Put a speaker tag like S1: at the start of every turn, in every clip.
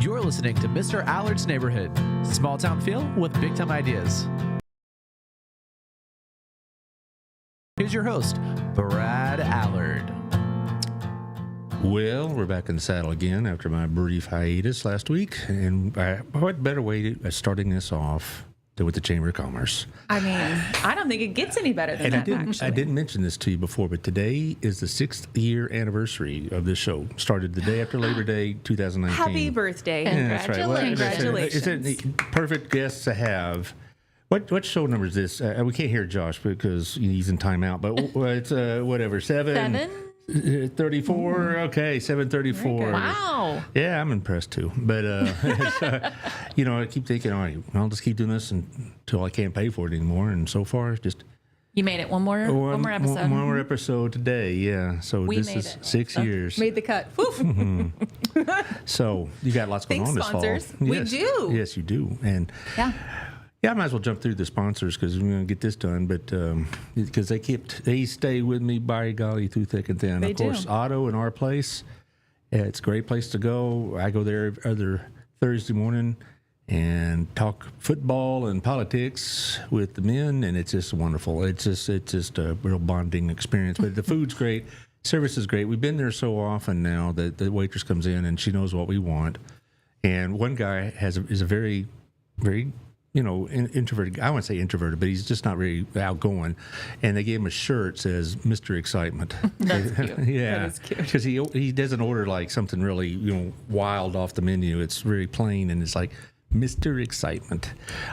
S1: You're listening to Mr. Allard's Neighborhood. Small town feel with big time ideas. Here's your host, Brad Allard.
S2: Well, we're back in the saddle again after my brief hiatus last week. And what better way of starting this off than with the Chamber of Commerce?
S3: I mean, I don't think it gets any better than that,
S2: I didn't mention this to you before, but today is the 6th year anniversary of this show. Started the day after Labor Day, 2019.
S3: Happy birthday.
S2: Yeah, that's right. Well,
S3: Congratulations.
S2: it's a perfect guest to have. What show number is this? We can't hear Josh because he's in timeout, but it's whatever, 7:34. Okay, 7:34.
S4: Wow.
S2: Yeah, I'm impressed too. But I keep thinking, all right, I'll just keep doing this until I can't pay for it anymore. And so far, just
S4: You made it one more episode.
S2: One more episode today. Yeah. So
S4: We
S2: this
S4: made
S2: is
S4: it.
S2: 6 years.
S3: Made the cut. Woof.
S2: So you got lots going
S3: Thanks,
S2: on this
S3: sponsors.
S2: fall.
S3: We
S2: Yes.
S3: do.
S2: Yes, you do. And yeah, I might as well jump through the sponsors because we're going to get this done. But because they stay with me by golly through thick and thin.
S3: They
S2: of course,
S3: do.
S2: Auto in our place. It's a great place to go. I go there every other Thursday morning and talk football and politics with the men, and it's just wonderful. It's just a real bonding experience. But the food's great, service is great. We've been there so often now that the waitress comes in and she knows what we want. And one guy is a very, very introverted. I wouldn't say introverted, but he's just not very outgoing. And they gave him a shirt that says "Mr. Excitement."
S4: That's cute.
S2: Yeah,
S3: That is cute.
S2: because he doesn't order like something really wild off the menu. It's very plain, and it's like Mr. Excitement.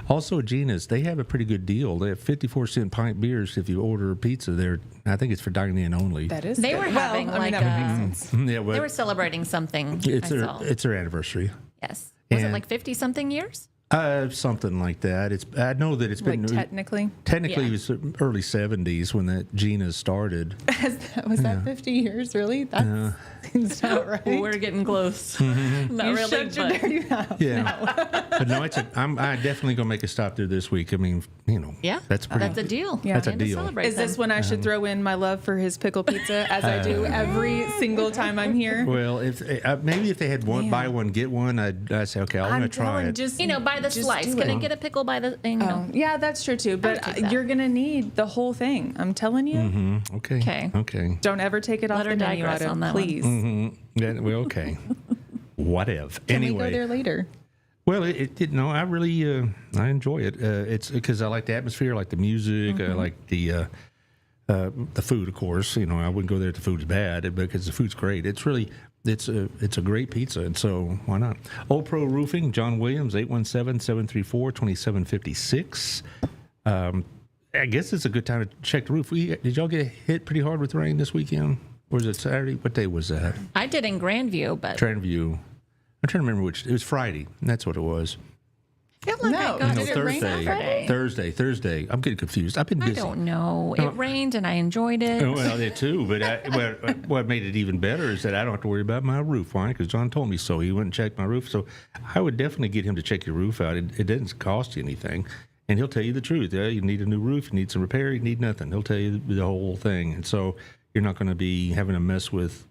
S2: Also, Gina's, they have a pretty good deal. They have 54-cent pint beers if you order a pizza there. I think it's for dining in only.
S3: That is
S4: They
S3: good.
S4: were
S3: Well,
S4: having
S3: I mean,
S4: like
S3: that would make sense.
S2: Yeah, well,
S4: they were celebrating something.
S2: it's
S4: I saw.
S2: their anniversary.
S4: Yes. Was it
S2: and-
S4: like 50 something years?
S2: Something like that. I know that it's been
S3: Like technically.
S2: technically
S4: Yeah.
S2: it was early 70s when that Gina started.
S3: Was that 50 years, really? That seems not right.
S4: We're getting close.
S2: Mm-hmm.
S4: Not
S3: you
S4: really,
S3: shoved your
S4: but
S3: dirty mouth.
S2: Yeah, but no, I'm definitely gonna make a stop there this week. I mean,
S4: yeah,
S2: that's pretty.
S4: that's a deal.
S3: Yeah. That's
S2: a
S4: And to
S2: deal.
S4: celebrate
S3: Is this
S4: them.
S3: when I should throw in my love for his pickle pizza, as I do every single time I'm here?
S2: Well, if maybe if they had one
S3: Man.
S2: buy one get one, I'd say okay, I'm gonna try it.
S3: Just
S4: by the
S3: just
S4: slice.
S3: do
S4: Can
S3: it.
S4: I get a pickle by the?
S3: Oh, yeah, that's true too. But
S4: take that.
S3: you're gonna need the whole thing. I'm telling you.
S2: Okay. Okay.
S3: Don't ever take it off
S4: Let her
S3: the menu,
S4: digress
S3: Otto,
S4: on that one.
S3: please.
S2: Yeah, well, okay. Whatever.
S3: Can we
S2: Anyway.
S3: go there later?
S2: Well, I really I enjoy it. It's because I like the atmosphere, I like the music, I like the food, of course. I wouldn't go there if the food's bad because the food's great. It's really it's a great pizza, and so why not? Old Pro Roofing, John Williams, 817-734-2756. I guess it's a good time to check the roof. Did y'all get hit pretty hard with rain this weekend? Or was it Saturday? What day was that?
S4: I did in Grandview, but
S2: Grandview. I'm trying to remember which. It was Friday. That's what it was.
S4: I feel like
S3: No,
S4: I got
S3: Did it rain
S4: Saturday.
S2: Thursday. I'm getting confused. I've been
S4: I
S2: busy.
S4: don't know. It rained and I enjoyed it.
S2: Well, it too. But what made it even better is that I don't have to worry about my roof. Why? Because John told me so. He went and checked my roof. So I would definitely get him to check your roof out. It doesn't cost you anything. And he'll tell you the truth. Yeah, you need a new roof. You need some repair. You need nothing. He'll tell you the whole thing. And so you're not going to be having to mess with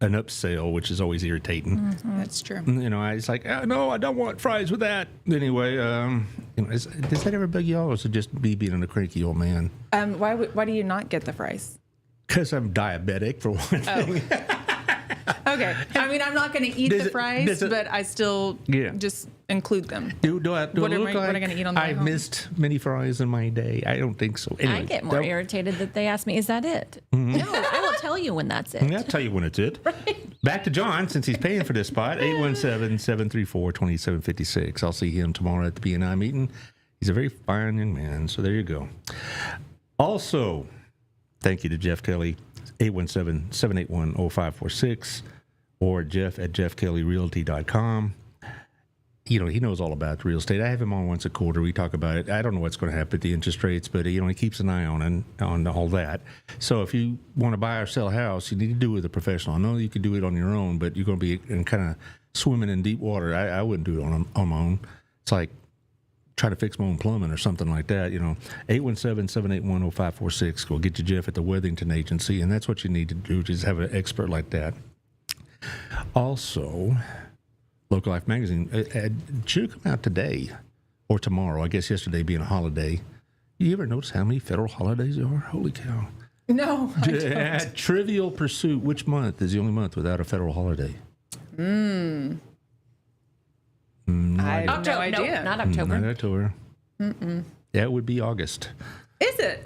S2: an upsell, which is always irritating.
S3: That's true.
S2: It's like, oh, no, I don't want fries with that. Anyway, does that ever bug y'all, or is it just me being a cranky old man?
S3: Why do you not get the fries?
S2: Because I'm diabetic, for one thing.
S3: Okay. I mean, I'm not going to eat
S2: Does
S3: the
S2: it-
S3: fries,
S2: does it-
S3: but I still just include them.
S2: Do I
S3: What am
S2: look
S3: I
S2: like
S3: gonna eat on the way
S2: I've
S3: home?
S2: missed many fries in my day? I don't think so. Anyway,
S4: I get more irritated that they ask me, "Is that it?" No, I will tell you when that's it.
S2: I'll tell you when it's it. Back to John, since he's paying for this spot, 817-734-2756. I'll see him tomorrow at the B&I meeting. He's a very fine young man, so there you go. Also, thank you to Jeff Kelly, 817-781-0546, or Jeff at jeffkellyrealty.com. He knows all about real estate. I have him on once a quarter. We talk about it. I don't know what's going to happen with the interest rates, but he keeps an eye on all that. So if you want to buy or sell a house, you need to do it with a professional. I know you can do it on your own, but you're going to be kind of swimming in deep water. I wouldn't do it on my own. It's like trying to fix my own plumbing or something like that. 817-781-0546 will get you Jeff at the Worthington Agency, and that's what you need to do, just have an expert like that. Also, Local Life magazine. It should come out today or tomorrow. I guess yesterday being a holiday. You ever notice how many federal holidays there are? Holy cow.
S3: No, I don't.
S2: Trivial Pursuit, which month is the only month without a federal holiday?
S3: I have no idea.
S4: No, not October.
S2: Not October. That would be August.
S3: Is it?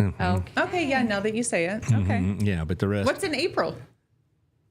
S3: Okay, yeah, now that you say it. Okay.
S2: Yeah, but the rest.
S3: What's in April?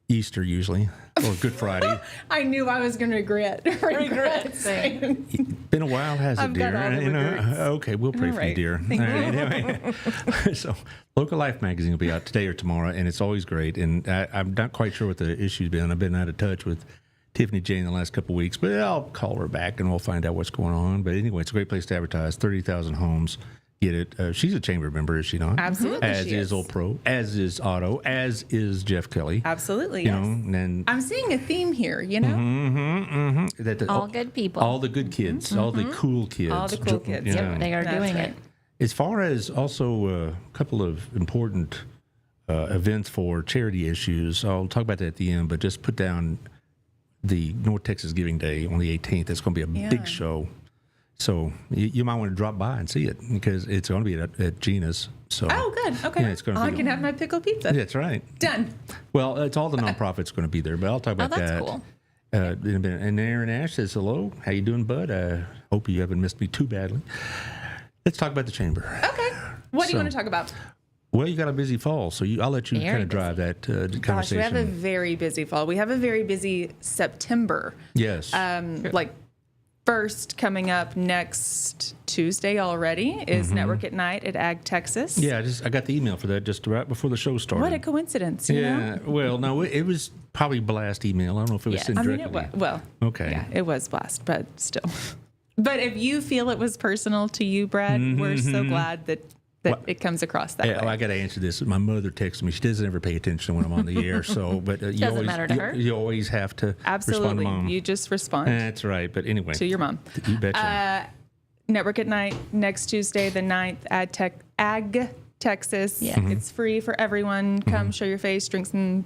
S2: Easter usually, or Good Friday.
S3: I knew I was going to regret saying.
S2: Been a while, has it,
S3: I've
S2: dear?
S3: got all the regrets.
S2: Okay, we'll pray
S3: All
S2: for you,
S3: right.
S2: dear.
S3: Thank
S2: All right,
S3: you.
S2: anyway. So, Local Life magazine will be out today or tomorrow, and it's always great. And I'm not quite sure what the issue's been. I've been out of touch with Tiffany Jane the last couple of weeks, but I'll call her back and we'll find out what's going on. But anyway, it's a great place to advertise. 30,000 homes. Get it. She's a chamber member, is she not?
S3: Absolutely,
S2: As
S3: she
S2: is
S3: is.
S2: Old Pro, as is Otto, as is Jeff Kelly.
S3: Absolutely,
S2: You
S3: yes.
S2: know, and then
S3: I'm seeing a theme here, you know?
S4: All good people.
S2: all the good kids, all the cool kids.
S3: All the cool kids.
S2: Yeah.
S4: Yep, they are
S3: That's
S4: doing
S3: right.
S4: it.
S2: As far as also a couple of important events for charity issues, I'll talk about that at the end, but just put down the North Texas Giving Day on the 18th. It's going to be a big show. So you might want to drop by and see it because it's going to be at Gina's. So
S3: Oh, good. Okay.
S2: Yeah, it's gonna
S3: I
S2: be-
S3: can have my pickle pizza.
S2: That's right.
S3: Done.
S2: Well, it's all the nonprofits going to be there, but I'll talk about
S4: that's
S2: that.
S4: cool.
S2: In a minute. And Aaron Ash says hello. How you doing, bud? I hope you haven't missed me too badly. Let's talk about the chamber.
S3: Okay. What do you
S2: So-
S3: want to talk about?
S2: Well, you got a busy fall, so I'll let you
S4: Very
S2: kind of drive that
S3: Gosh,
S2: conversation.
S3: we have a very busy fall. We have a very busy September.
S2: Yes.
S3: Like first coming up next Tuesday already is Network at Night at Ag Texas.
S2: yeah, I got the email for that just right before the show started.
S3: What a coincidence, you
S2: Yeah.
S3: know?
S2: Well, no, it was probably blast email. I don't know if it was
S4: Yeah.
S2: sent
S3: I mean,
S2: directly.
S3: it was, well,
S2: Okay.
S3: yeah, it was blast, but still. But if you feel it was personal to you, Brad, we're so glad that it comes across that
S2: Yeah,
S3: way.
S2: I got to answer this. My mother texted me. She doesn't ever pay attention when I'm on the air. So, but you
S4: Doesn't
S2: always,
S4: matter to her.
S2: You always have to respond to
S3: Absolutely.
S2: mom.
S3: You just respond
S2: That's right. But anyway,
S3: to your mom.
S2: you betcha.
S3: Network at Night next Tuesday, the 9th at Ag Texas.
S4: Yeah.
S3: It's free for everyone. Come show your face, drinks and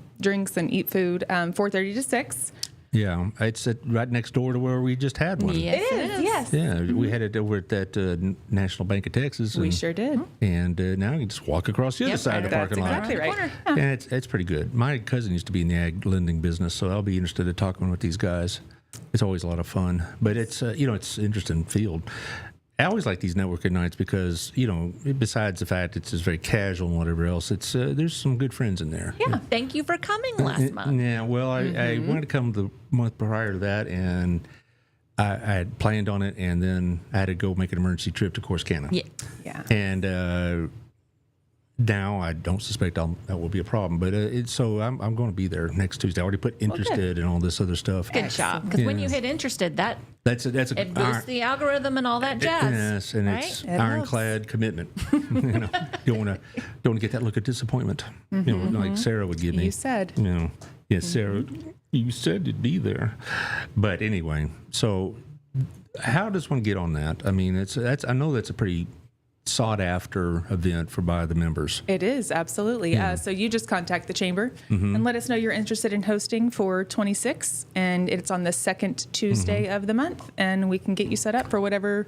S3: eat food. 4:30 to 6.
S2: Yeah, it's right next door to where we just had one.
S4: Yes, it is.
S3: Yes.
S2: Yeah, we had it over at that National Bank of Texas.
S3: We
S2: and-
S3: sure did.
S2: And now you can just walk across the other
S4: Yep,
S2: side of the
S3: That's
S2: parking lot.
S3: exactly right.
S4: Corner.
S3: Yeah.
S2: And it's pretty good. My cousin used to be in the ag lending business, so I'll be interested in talking with these guys. It's always a lot of fun, but it's it's an interesting field. I always like these networking nights because besides the fact it's just very casual and whatever else, it's there's some good friends in there.
S4: Yeah. Thank you for coming last month.
S2: Yeah, well, I wanted to come the month prior to that, and I had planned on it, and then I had to go make an emergency trip to Corsicana.
S4: Yeah.
S3: Yeah.
S2: And now I don't suspect that will be a problem, but so I'm going to be there next Tuesday. I already put interested and all this other stuff.
S4: Good job. Because when
S2: Yeah.
S4: you hit interested,
S2: That's a
S4: it boosts the algorithm and all that jazz.
S2: yes, and
S4: right?
S2: it's
S3: It
S2: ironclad commitment. You don't want to get that look of disappointment. Like Sarah would give me.
S3: You said.
S2: Yes, Sarah, you said it'd be there. But anyway, so how does one get on that? I mean, I know that's a pretty sought after event by the members.
S3: It is, absolutely. So you just contact the chamber and let us know you're interested in hosting for 26, and it's on the second Tuesday of the month, and we can get you set up for whatever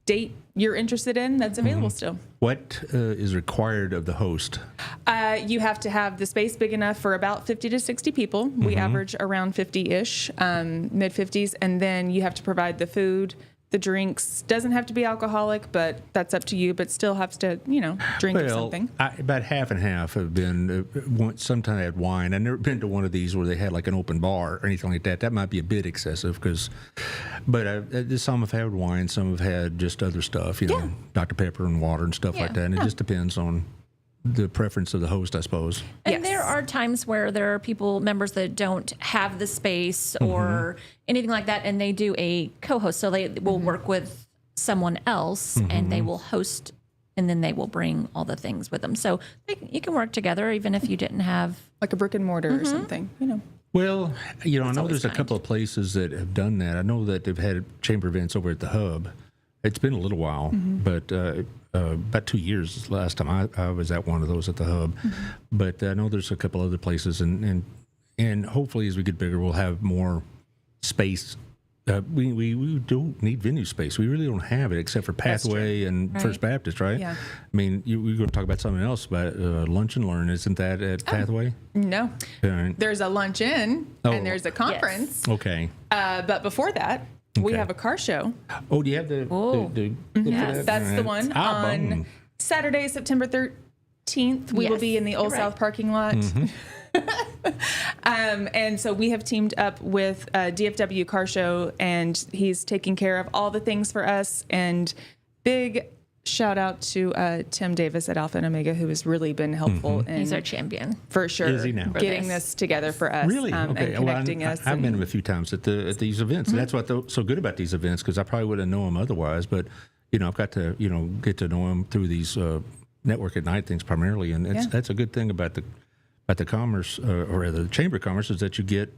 S3: date you're interested in that's available still.
S2: What is required of the host?
S3: You have to have the space big enough for about 50 to 60 people. We average around 50-ish, mid 50s, and then you have to provide the food. The drinks doesn't have to be alcoholic, but that's up to you. But still have to, drink or something.
S2: About half and half have been. Sometimes I had wine. I've never been to one of these where they had like an open bar or anything like that. That might be a bit excessive but some have had wine, some have had just other stuff. Dr. Pepper and water and stuff like that. And it just depends on the preference of the host, I suppose.
S4: And
S3: Yes.
S4: there are times where there are members that don't have the space or anything like that, and they do a co-host. So they will work with someone else, and they will host, and then they will bring all the things with them. So you can work together even if you didn't have.
S3: Like a brick and mortar or something,
S2: Well, I know
S4: always
S2: there's a
S4: kind.
S2: couple of places that have done that. I know that they've had chamber events over at the Hub. It's been a little while, but about 2 years last time I was at one of those at the Hub. But I know there's a couple other places, and hopefully as we get bigger, we'll have more space we don't need venue space. We really don't have it except for Pathway and
S4: Right.
S2: First Baptist, right?
S3: Yeah.
S2: I mean, we're going to talk about something else, about Lunch and Learn. Isn't that at Pathway?
S3: No.
S2: All right.
S3: There's a luncheon
S2: Oh.
S3: and there's a conference.
S2: Okay.
S3: But before that, we
S2: Okay.
S3: have a car show.
S2: Oh, do you have the
S4: Oh.
S2: look for
S4: Yes.
S2: that?
S3: That's
S2: All
S3: the
S2: right.
S3: one
S2: boom.
S3: on Saturday, September 13th. We will
S4: Yes,
S3: be in the Old
S4: you're
S3: South
S4: right.
S3: parking lot.
S2: Mm-hmm.
S3: And so we have teamed up with DFW Car Show, and he's taking care of all the things for us. And big shout out to Tim Davis at Alpha and Omega, who has really been helpful in,
S4: He's our champion.
S3: for sure,
S2: Is he now?
S3: getting
S4: For this.
S3: this together for us.
S2: Really?
S3: And
S2: Okay.
S3: connecting
S2: Well,
S3: us.
S2: I've been
S3: and-
S2: a few times at these events. And that's what so good about these events, because I probably wouldn't know them otherwise. But I've got to get to know them through these network at night things primarily, and
S3: Yeah.
S2: that's a good thing about the commerce or rather the Chamber of Commerce, is that you get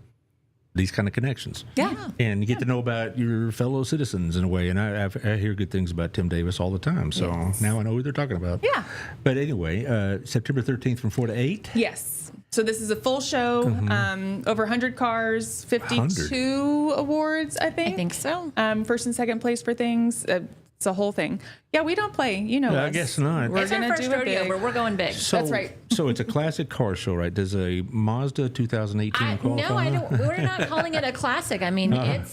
S2: these kind of connections.
S3: Yeah.
S2: And you get to know about your fellow citizens in a way. And I hear good things about Tim Davis all the time. So now I know who they're talking about.
S3: Yeah.
S2: But anyway, September 13th from 4 to 8.
S3: Yes. So this is a full show, over 100 cars, 52 awards, I
S4: I
S3: think.
S4: think so.
S3: First and second place for things. It's a whole thing. Yeah, we don't play. You know
S2: I
S3: us.
S2: guess not.
S3: We're
S4: It's our
S3: gonna
S4: first
S3: do it
S4: rodeo,
S3: big.
S4: but we're going big.
S2: So,
S3: That's right.
S2: So it's a classic car show, right? Does a Mazda 2018 qualify?
S4: No, I don't. We're not calling it a classic. I mean,
S2: Uh-huh.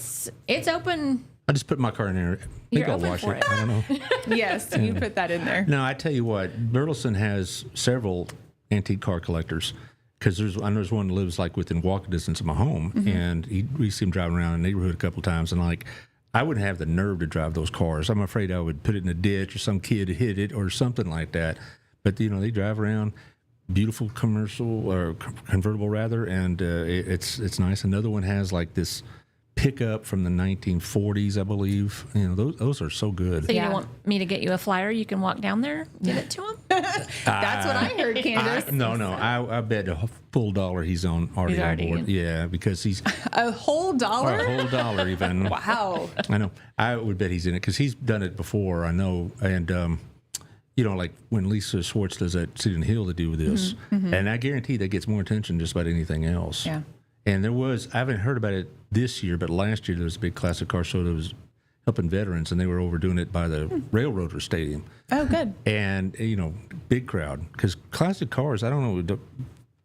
S4: it's open.
S2: I just put my car in there. I think
S4: You're
S2: I'll
S4: open
S2: wash
S4: for
S2: it.
S4: it.
S2: I don't know.
S3: Yes, you put that in there.
S2: No, I tell you what, Burleson has several antique car collectors, because I know there's one that lives like within walking distance of my home, and we see him driving around the neighborhood a couple times, and like, I wouldn't have the nerve to drive those cars. I'm afraid I would put it in a ditch or some kid hit it or something like that. But they drive around, beautiful commercial or convertible rather, and it's nice. Another one has like this pickup from the 1940s, I believe. Those are so good.
S4: So you
S3: Yeah.
S4: don't want me to get you a flyer? You can walk down there, give it to him.
S3: That's what I heard, Candace.
S2: No. I bet a full $1 he's already on
S4: already
S2: board.
S4: in.
S2: Yeah, because he's
S3: A whole
S2: or
S3: dollar?
S2: a whole $1 even.
S3: Wow.
S2: I know. I would bet he's in it because he's done it before. I know, and like when Lisa Schwartz does that City and Hill, they do this, and I guarantee that gets more attention than just about anything else.
S3: Yeah.
S2: And I haven't heard about it this year, but last year there was a big classic car show that was helping veterans, and they were overdoing it by the Railroader Stadium.
S3: Oh, good.
S2: And big crowd, because classic cars, I don't know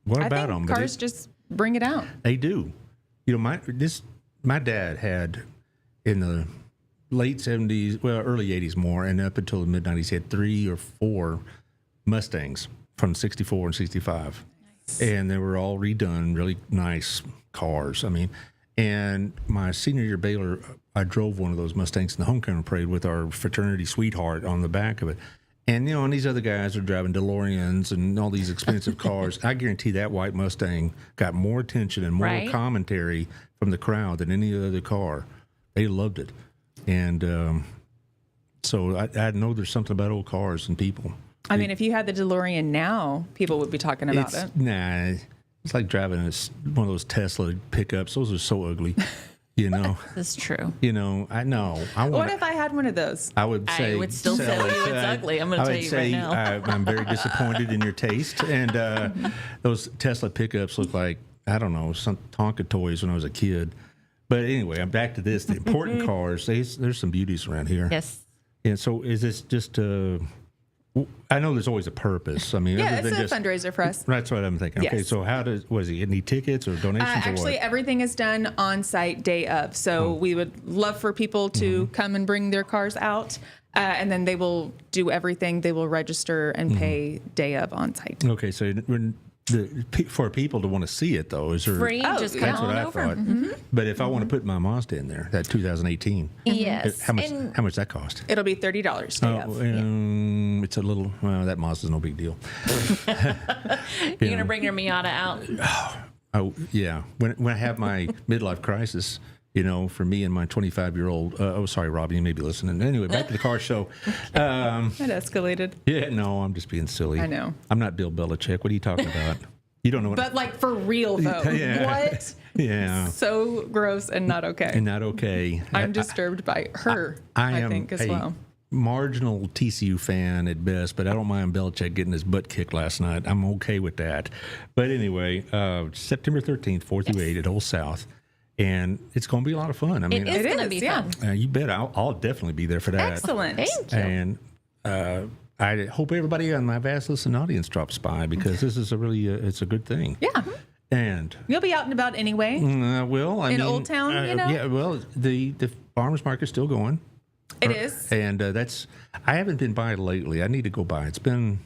S2: what
S3: I
S2: about
S3: think
S2: them, but
S3: cars just bring it out.
S2: they do. My dad had in the late 70s, well, early 80s more, and up until the mid 90s, he had 3 or 4 Mustangs from 64 and 65. And they were all redone, really nice cars. I mean, and my senior year Baylor, I drove one of those Mustangs in the homecoming parade with our fraternity sweetheart on the back of it. And, and these other guys are driving DeLoreans and all these expensive cars. I guarantee that white Mustang got more attention and more
S4: Right.
S2: commentary from the crowd than any other car. They loved it. And so I know there's something about old cars and people.
S3: I mean, if you had the DeLorean now, people would be talking about it.
S2: It's like driving one of those Tesla pickups. Those are so ugly,
S4: That's true.
S2: I know.
S3: What if I had one of those?
S2: I would say
S4: I would still
S2: sell
S4: tell
S2: it.
S4: you it's ugly. I'm going
S2: I
S4: to tell
S2: would
S4: you
S2: say
S4: right now.
S2: I'm very disappointed in your taste. And those Tesla pickups look like, I don't know, some Tonka toys when I was a kid. But anyway, I'm back to this. The important cars. There's some beauties around here.
S4: Yes.
S2: And so is this just I know there's always a purpose. I mean,
S3: Yeah,
S2: other
S3: it's
S2: than
S3: a
S2: just,
S3: that's for us.
S2: That's what I'm thinking. Okay,
S3: Yes.
S2: so was he any tickets or donations or
S3: Actually,
S2: what?
S3: everything is done on site day of. So we would love for people to come and bring their cars out, and then they will do everything. They will register and pay day of on site.
S2: Okay, so for people to want to see it though, is there?
S4: Free,
S3: Oh,
S4: just
S3: yeah.
S4: come
S2: That's what
S4: on
S2: I
S4: over.
S2: thought. But if I want to put my Mazda in there, that 2018,
S4: Yes.
S2: how much?
S4: And
S2: How much that cost?
S3: It'll be $30 day of.
S2: It's a little. Well, that Mazda's no big deal.
S4: you're going to bring your Miata out.
S2: Oh yeah, when I have my midlife crisis, for me and my 25-year-old. Sorry, Robbie, you may be listening. Anyway, back to the car show.
S3: It escalated.
S2: Yeah, no, I'm just being silly.
S3: I know.
S2: I'm not Bill Belichick. What are you talking about? You don't know what.
S3: But like for real though.
S2: Yeah.
S3: What?
S2: Yeah,
S3: So gross and not okay.
S2: and not okay.
S3: I'm disturbed by her, I
S2: am
S3: think, as
S2: a
S3: well.
S2: marginal TCU fan at best, but I don't mind Belichick getting his butt kicked last night. I'm okay with that. But anyway, September 13th, 4 through 8 at Old South. and it's going to be a lot of fun. I mean,
S4: It is going to be
S3: yeah.
S4: fun.
S2: you bet. I'll definitely be there for that.
S3: Excellent.
S4: Thank you.
S2: And I hope everybody on my vast listening audience drops by because this is a really it's a good thing.
S3: Yeah.
S2: And
S3: You'll be out and about anyway.
S2: well, I
S3: In
S2: mean,
S3: Old Town, you know?
S2: Yeah. Well, the farmers market's still going.
S3: It is.
S2: And that's I haven't been by lately. I need to go by. It's been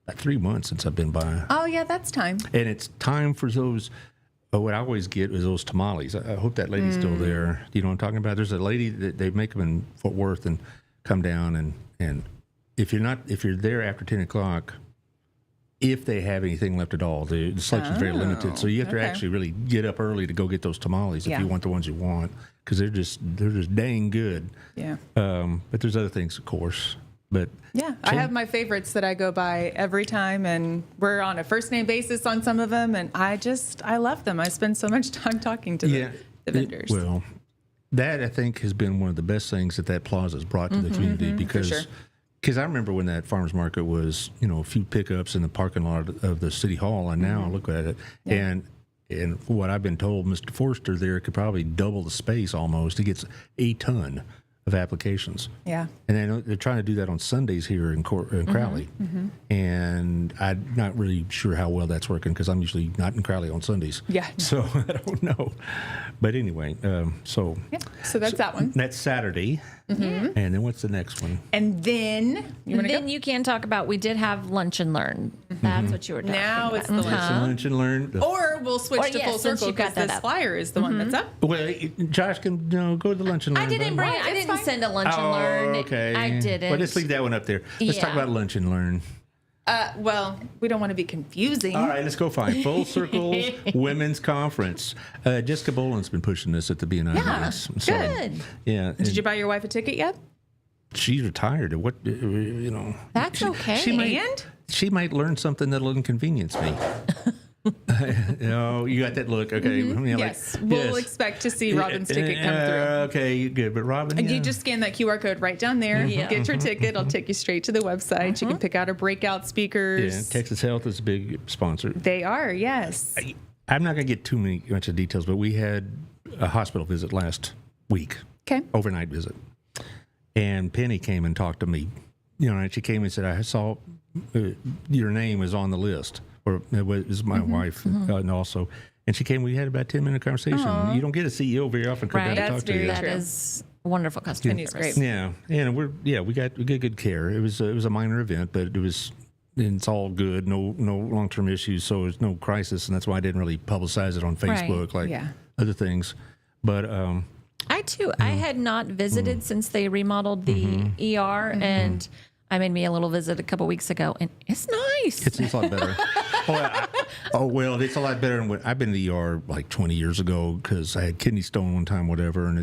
S2: about 3 months since I've been by,
S3: Oh, yeah, that's time.
S2: and it's time for those. What I always get is those tamales. I hope that lady's still there. You know what I'm talking about? There's a lady that they make them in Fort Worth and come down and if you're there after 10 o'clock, if they have anything left at all, the selection's very limited. So you have to
S3: okay.
S2: actually really get up early to go get those tamales if
S3: Yeah.
S2: you want the ones you want because they're just dang good.
S3: Yeah.
S2: But there's other things, of course. But
S3: Yeah, I have my favorites that I go by every time, and we're on a first name basis on some of them, and I love them. I spend so much time talking to the vendors.
S2: Well, that I think has been one of the best things that plaza has brought to the community because
S3: sure.
S2: I remember when that farmers market was a few pickups in the parking lot of the city hall, and now look at it and what I've been told, Mr. Forster there could probably double the space almost. He gets a ton of applications.
S3: Yeah.
S2: And then they're trying to do that on Sundays here in Crowley. And I'm not really sure how well that's working because I'm usually not in Crowley on Sundays.
S3: Yeah, no.
S2: So I don't know. But anyway, so
S3: Yeah. So that's that one.
S2: that's Saturday. And then what's the next one?
S3: And then you want to
S4: Then
S3: go?
S4: you can talk about, we did have lunch and learn. That's what you were talking
S3: Now
S4: about.
S3: it's the lunch.
S2: Lunch and learn.
S3: Or we'll switch
S4: Or,
S3: to
S4: yeah,
S3: full
S4: since
S3: circle
S4: you got
S3: because
S4: that
S3: this
S4: up.
S3: flyer is the one that's up.
S2: Well, Josh can go to the lunch and learn.
S4: I didn't bring. I didn't send a lunch and learn.
S2: Okay.
S4: I didn't.
S2: Well, let's leave that one up there. Let's talk
S4: Yeah.
S2: about lunch and learn.
S3: Well, we don't want to be confusing.
S2: All right, let's go find Full Circle Women's Conference. Jessica Boland's been pushing this at the BNI.
S3: Yeah,
S2: meetings.
S4: Good.
S2: Yeah.
S3: Did you buy your wife a ticket yet?
S2: She's retired. What
S4: That's okay.
S2: She might learn something that'll inconvenience me. You got that look. Okay.
S3: Yes. We'll expect to see Robin's ticket come through.
S2: Okay, good. But Robin,
S3: And you just scan that QR code right down there.
S4: Yeah.
S3: Get your ticket. It'll take you straight to the website. You can pick out our breakout speakers.
S2: Texas Health is a big sponsor.
S3: They are, yes.
S2: I'm not going to get too much of details, but we had a hospital visit last week,
S3: Okay.
S2: overnight visit. And Penny came and talked to me. And she came and said, I saw your name is on the list. Or it was my wife and also. And she came, we had about a 10-minute conversation. You don't get a CEO very often come down
S4: Right.
S2: to talk
S3: That's
S2: to you.
S3: very
S4: That
S3: true.
S4: is wonderful customer
S3: Penny's
S4: service.
S3: great.
S2: Yeah, and we got good care. It was a minor event, but it's all good. No long term issues, so there's no crisis, and that's why I didn't really publicize it on Facebook like
S3: Yeah.
S2: other things. But
S4: I too. I had not visited since they remodeled the ER, and I made me a little visit a couple weeks ago, and it's nice.
S2: it's a lot better. Well, it's a lot better than I've been in the ER like 20 years ago because I had kidney stone one time, whatever, and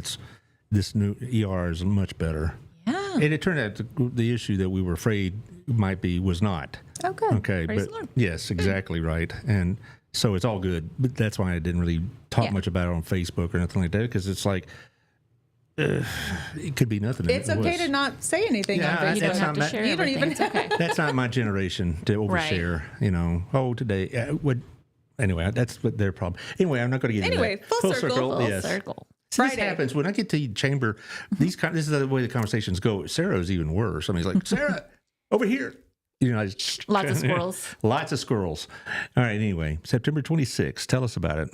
S2: this new ER is much better.
S4: Yeah.
S2: And it turned out the issue that we were afraid might be was not.
S3: Oh, good.
S2: Okay,
S4: Praise
S2: but
S4: the Lord.
S2: yes, exactly right. And so it's all good. But that's why I didn't really talk
S4: Yeah.
S2: much about it on Facebook or anything like that because it's like it could be nothing.
S3: It's
S2: and it
S3: okay
S2: was.
S3: to not say anything
S2: Yeah,
S3: on Facebook.
S4: You don't
S2: That's
S4: have
S2: not
S4: to
S2: that-
S4: share
S3: You don't
S4: everything.
S3: even-
S4: It's okay.
S2: That's not my generation to overshare. Today anyway, that's what their problem. Anyway, I'm not going to get into
S3: Anyway,
S2: that.
S3: full circle.
S4: Full
S2: yes.
S4: circle.
S2: See, this
S3: Friday.
S2: happens when I get to chamber. This is the way the conversations go. Sarah's even worse. I mean, it's like Sarah over here. I just,
S4: Lots of squirrels.
S2: Lots of squirrels. All right. Anyway, September 26th. Tell us about it.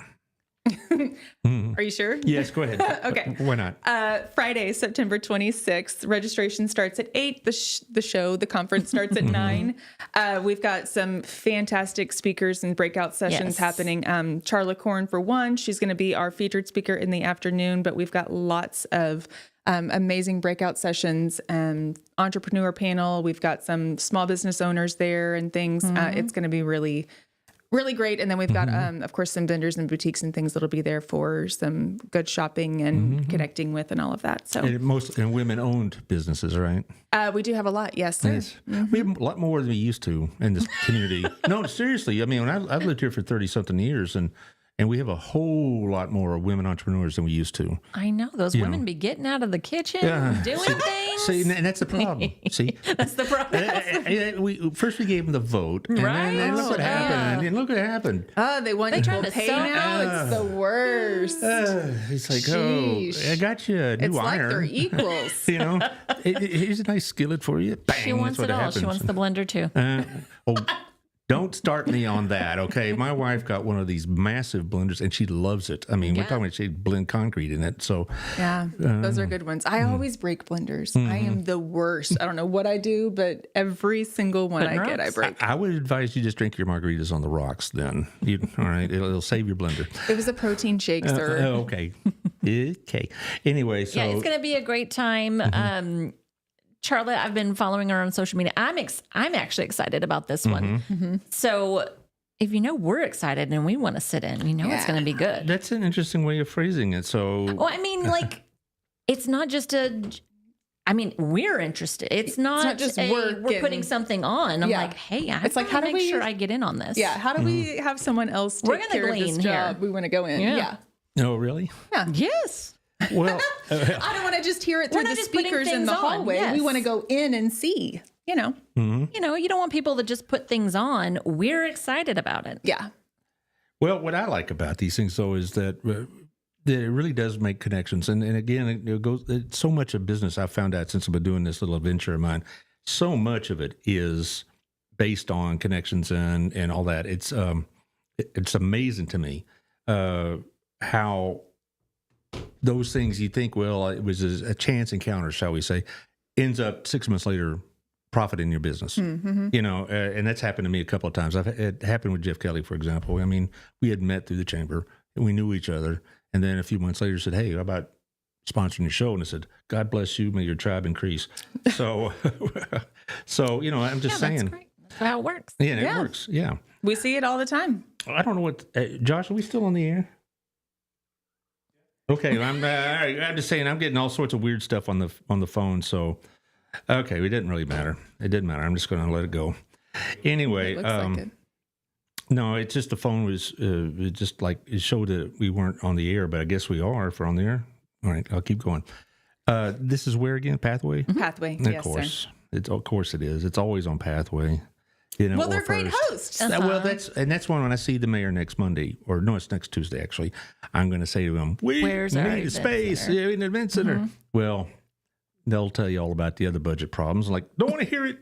S3: Are you sure?
S2: Yes, go ahead.
S3: Okay.
S2: Why not?
S3: Friday, September 26th. Registration starts at 8. The conference starts at 9. We've got some fantastic speakers and breakout sessions
S4: Yes.
S3: happening. Charla Korn, for one, she's going to be our featured speaker in the afternoon, but we've got lots of amazing breakout sessions, entrepreneur panel. We've got some small business owners there and things. It's going to be really great. And then we've got, of course, some vendors and boutiques and things that'll be there for some good shopping and connecting with and all of that. So
S2: And women-owned businesses, right?
S3: we do have a lot. Yes, sir.
S2: Yes. We have a lot more than we used to in this community. No, seriously. I mean, I've lived here for 30-something years, and And we have a whole lot more women entrepreneurs than we used to.
S4: I know those women be getting out of the kitchen, doing things.
S2: See, and that's the problem. See,
S4: That's the problem.
S2: we gave them the vote, and then look what happened. And look what happened.
S3: Oh, they want
S4: They
S3: equal
S4: trying to
S3: pay
S4: sell-
S3: now. It's the worst.
S2: It's like,
S3: Sheesh.
S2: I got you a new
S3: It's like
S2: iron.
S3: they're equals.
S2: Here's a nice skillet for you. Bang,
S4: She wants
S2: that's
S4: it
S2: what
S4: all.
S2: happens.
S4: She wants the blender too.
S2: Don't start me on that, okay? My wife got one of these massive blenders, and she loves it. I mean, we're talking about she blend concrete in it. So,
S3: Yeah, those are good ones. I always break blenders. I am the worst. I don't know what I do, but every single one I get, I break.
S2: I would advise you just drink your margaritas on the rocks. Then, all right, it'll save your blender.
S3: It was a protein shake, sir.
S2: Okay, okay. Anyway, so
S4: Yeah, it's going to be a great time. Charlotte, I've been following her on social media. I'm actually excited about this one. So if we're excited and we want to sit in, it's going to be good.
S2: that's an interesting way of phrasing it. So,
S4: Well, I mean, like, it's not just we're interested. It's not
S3: just
S4: a,
S3: work
S4: we're
S3: and-
S4: putting something on. I'm
S3: Yeah.
S4: like, hey, I
S3: It's like, how do
S4: make
S3: we-
S4: sure I get in on this?
S3: Yeah, how do we have someone else
S4: We're
S3: take
S4: gonna
S3: care of this
S4: glean
S3: job?
S4: here.
S3: We want to go in.
S4: Yeah.
S2: oh, really?
S4: Yes.
S2: Well,
S3: I don't want to just hear it
S4: We're
S3: through the
S4: not just putting
S3: speakers in
S4: things
S3: the
S4: on,
S3: hallway.
S4: yes.
S3: We want to go in and see.
S4: You don't want people to just put things on. We're excited about it.
S3: Yeah.
S2: well, what I like about these things, though, is that it really does make connections. And again, it goes. It's so much of business I've found out since I've been doing this little adventure of mine. So much of it is based on connections and all that. It's amazing to me how those things you think, well, it was a chance encounter, shall we say, ends up 6 months later profiting your business. And that's happened to me a couple of times. It happened with Jeff Kelly, for example. I mean, we had met through the chamber and we knew each other. And then a few months later said, hey, how about sponsoring your show? And I said, God bless you. May your tribe increase. So, I'm just saying.
S4: That's great. That's how it works.
S2: Yeah, and it
S3: Yeah.
S2: works. Yeah.
S3: We see it all the time.
S2: I don't know what, Josh, are we still on the air? Okay, I'm just saying I'm getting all sorts of weird stuff on the phone. So, okay, it didn't really matter. It didn't matter. I'm just going to let it go. Anyway,
S3: It looks like it.
S2: no, it's just the phone was it just like it showed that we weren't on the air, but I guess we are if we're on the air. All right, I'll keep going. This is where again? Pathway.
S3: Pathway.
S2: Of
S3: Yes,
S2: course,
S3: sir.
S2: of course it is. It's always on Pathway.
S3: Well,
S2: or
S3: they're great
S2: First.
S3: hosts.
S2: Well, that's one when I see the mayor next Monday, or no, it's next Tuesday actually. I'm going to say to him, "We
S4: Where's our
S2: need a
S4: event
S2: space,
S4: center?"
S2: an event center." Well, they'll tell you all about the other budget problems. Like, don't want to hear it.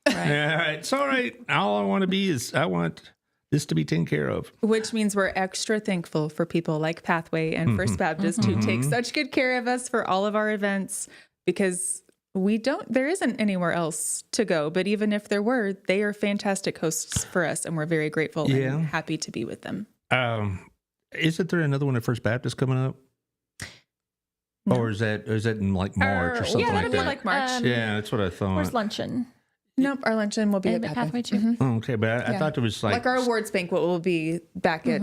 S4: Right.
S2: Yeah, it's all right. All I want to be is I want this to be taken care of.
S3: Which means we're extra thankful for people like Pathway and First Baptist who take such good care of us for all of our events, because there isn't anywhere else to go. But even if there were, they are fantastic hosts for us, and we're very grateful
S2: Yeah.
S3: and happy to be with them.
S2: Isn't there another one at First Baptist coming up?
S3: No.
S2: Or is that in like March or something
S3: yeah,
S2: like
S3: that'll be
S2: that?
S3: like March.
S2: Yeah, that's what I thought.
S4: Where's luncheon?
S3: Nope, our luncheon will be
S4: And
S3: at
S4: the
S3: Pathway.
S4: Pathway too.
S2: Oh, okay, but I
S3: Yeah.
S2: thought there was like
S3: Like our awards banquet will be back at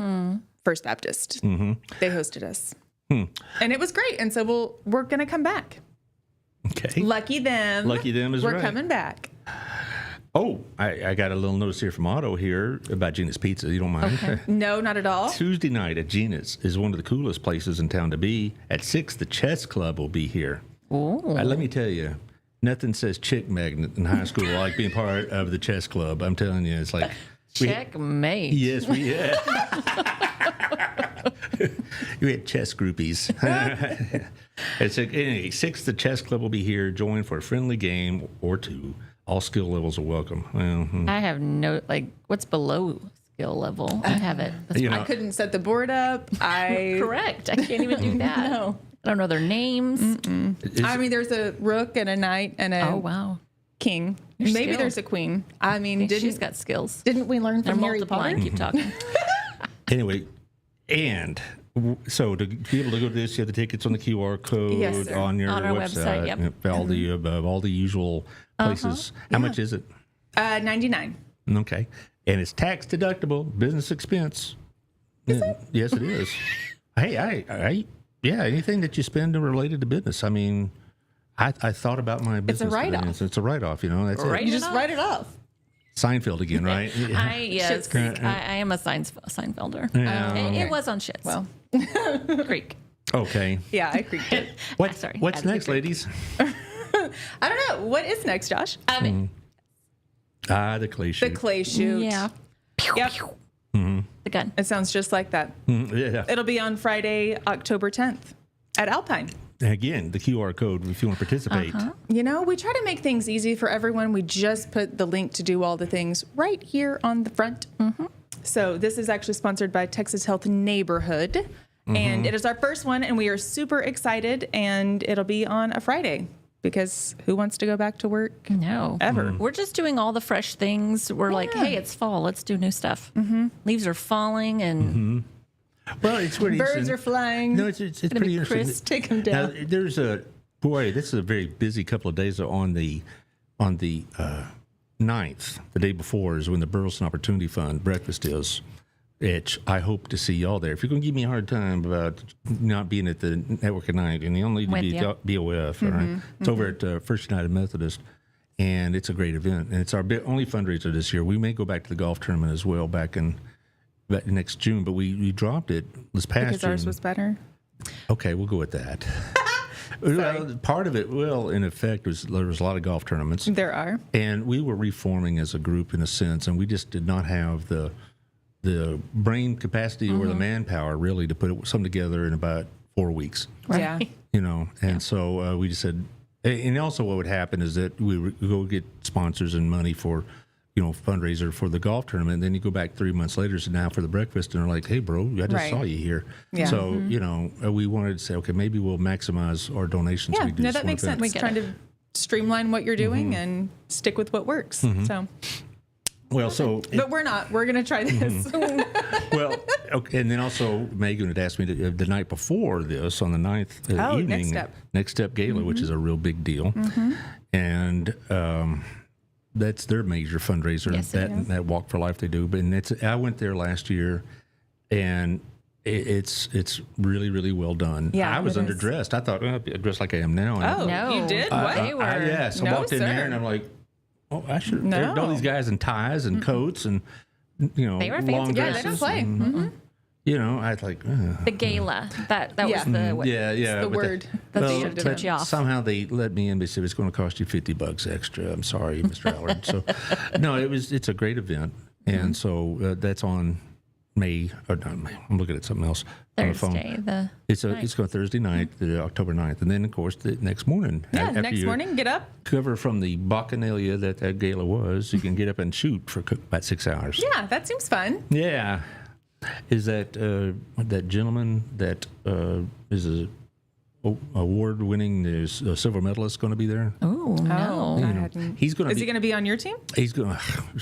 S3: First Baptist. They hosted us. And it was great. And so we're going to come back.
S2: okay.
S3: Lucky them.
S2: Lucky them is
S3: We're
S2: right.
S3: coming back.
S2: Oh, I got a little notice here from Otto here about Gina's Pizza. You don't mind?
S4: Okay.
S3: No, not at all.
S2: Tuesday night at Gina's is one of the coolest places in town to be. At 6, the Chess Club will be here.
S4: Ooh.
S2: Let me tell you, nothing says chick magnet in high school like being part of the chess club. I'm telling you, it's like
S4: Checkmate.
S2: Yes, we had. We had chess groupies. It's anyway, 6, the chess club will be here. Join for a friendly game or two. All skill levels are welcome. Well,
S4: I have what's below skill level? I have it. That's
S2: you know,
S3: I couldn't set the board up.
S4: correct. I can't even do that.
S3: No.
S4: I don't know their names.
S3: I mean, there's a rook and a knight and a
S4: Oh, wow.
S3: king.
S4: You're
S3: Maybe
S4: skilled.
S3: there's a queen. I mean,
S4: She's got skills.
S3: didn't we learn
S4: They're
S3: from Harry
S4: multiplying.
S3: Potter?
S4: Keep talking.
S2: anyway, and so to be able to go to this, you have the tickets on the QR code
S3: Yes, sir.
S2: on your
S4: On our website, yep.
S2: All the above, all the usual places. How much is it?
S3: 99.
S2: Okay, and it's tax deductible, business expense. Yes, it is. Hey, yeah, anything that you spend related to business. I mean, I thought about my business.
S3: write-off.
S2: It's a write-off. That's
S4: Write
S2: it.
S3: You
S4: it
S3: just
S4: off.
S3: write it off.
S2: Seinfeld again, right?
S4: Yes,
S3: Schitt's Creek.
S4: I am a Seinfelder.
S2: Yeah.
S4: It was on Schitt's.
S3: Well,
S4: Creek.
S2: Okay.
S3: yeah, I creaked it.
S4: Sorry,
S2: What's
S4: Added
S2: next,
S4: Creek.
S2: ladies?
S3: I don't know. What is next, Josh?
S2: The clay
S3: The
S2: shoot.
S3: clay shoot.
S4: Yeah.
S3: Yep.
S4: The gun.
S3: It sounds just like that.
S2: Yeah.
S3: It'll be on Friday, October 10th at Alpine.
S2: Again, the QR code if you want to participate.
S3: You know, we try to make things easy for everyone. We just put the link to do all the things right here on the front. So this is actually sponsored by Texas Health Neighborhood. And it is our first one, and we are super excited. And it'll be on a Friday because who wants to go back to work?
S4: No.
S3: Ever.
S4: We're just doing all the fresh things. We're like, hey, it's fall. Let's do new stuff. Leaves are falling and
S2: Well, it's pretty
S3: Birds
S2: interesting.
S3: are flying.
S2: No, it's pretty
S4: be
S2: interesting.
S4: crisp.
S3: Take them
S2: Now,
S3: down.
S2: there's this is a very busy couple of days on the 9th. The day before is when the Burleson Opportunity Fund breakfast is. Which I hope to see y'all there. If you're going to give me a hard time about not being at the network at night, and you only need to
S4: With
S2: be
S4: ya.
S2: at BOF, all right? It's over at First United Methodist, and it's a great event. And it's our only fundraiser this year. We may go back to the golf tournament as well back next June, but we dropped it this past
S3: Because
S2: June.
S3: ours was better.
S2: Okay, we'll go with that. Well, part of it, in effect, was there was a lot of golf tournaments,
S3: There are.
S2: and we were reforming as a group in a sense, and we just did not have the brain capacity or the manpower really to put something together in about 4 weeks.
S3: Yeah.
S2: And so we just said, and also what would happen is that we would go get sponsors and money for, fundraiser for the golf tournament. And then you go back 3 months later, so now for the breakfast, and they're like, hey, bro, I just
S3: Right.
S2: saw you here.
S3: Yeah.
S2: So, we wanted to say, okay, maybe we'll maximize our donations.
S3: Yeah,
S2: we do
S3: no,
S2: this
S3: that
S2: one
S3: makes
S2: event.
S3: sense.
S4: get
S3: Trying to streamline what you're doing and stick with what works. So,
S2: Well, so
S3: but we're not. We're going to try this.
S2: well, okay, and then also Megan had asked me the night before this on the 9th
S3: Oh,
S2: evening,
S3: Next Step.
S2: Gala, which is a real big deal, and that's their major fundraiser.
S4: Yes, it is.
S2: that Walk for Life they do. But I went there last year, and it's really really well done.
S3: Yeah,
S2: I was
S3: it is.
S2: underdressed. I thought I'd be dressed like I am now. And
S3: Oh,
S4: No.
S3: you did?
S4: I-
S3: What?
S4: they were-
S2: yes, I
S3: No,
S2: walked in
S3: sir.
S2: there and I'm like, oh, I should.
S3: No.
S2: All these guys in ties and coats and
S4: They were fancy
S2: long
S3: yeah,
S2: dresses.
S3: they don't play.
S2: and, I was like,
S4: the gala. That
S3: Yeah.
S4: was the what,
S2: yeah.
S3: The
S2: but
S3: word.
S4: that
S3: Well,
S4: should tip you off.
S2: Somehow they let me in. They said it's going to cost you $50 extra. I'm sorry, Mr. Allard. So, no, it's a great event, and so that's on May. Or not May. I'm looking at something else on the phone.
S4: Thursday.
S2: It's going Thursday night, October 9th, and then of course the next morning.
S3: Yeah,
S2: after
S3: next
S2: you
S3: morning, get up.
S2: cover from the Bacchanalia that gala was, you can get up and shoot for about 6 hours.
S3: Yeah, that seems fun.
S2: Yeah. Is that that gentleman that is a award-winning silver medalist going to be there?
S4: Oh no!
S3: I hadn't-
S2: He's going to.
S3: Is he going to be on your team?
S2: He's going.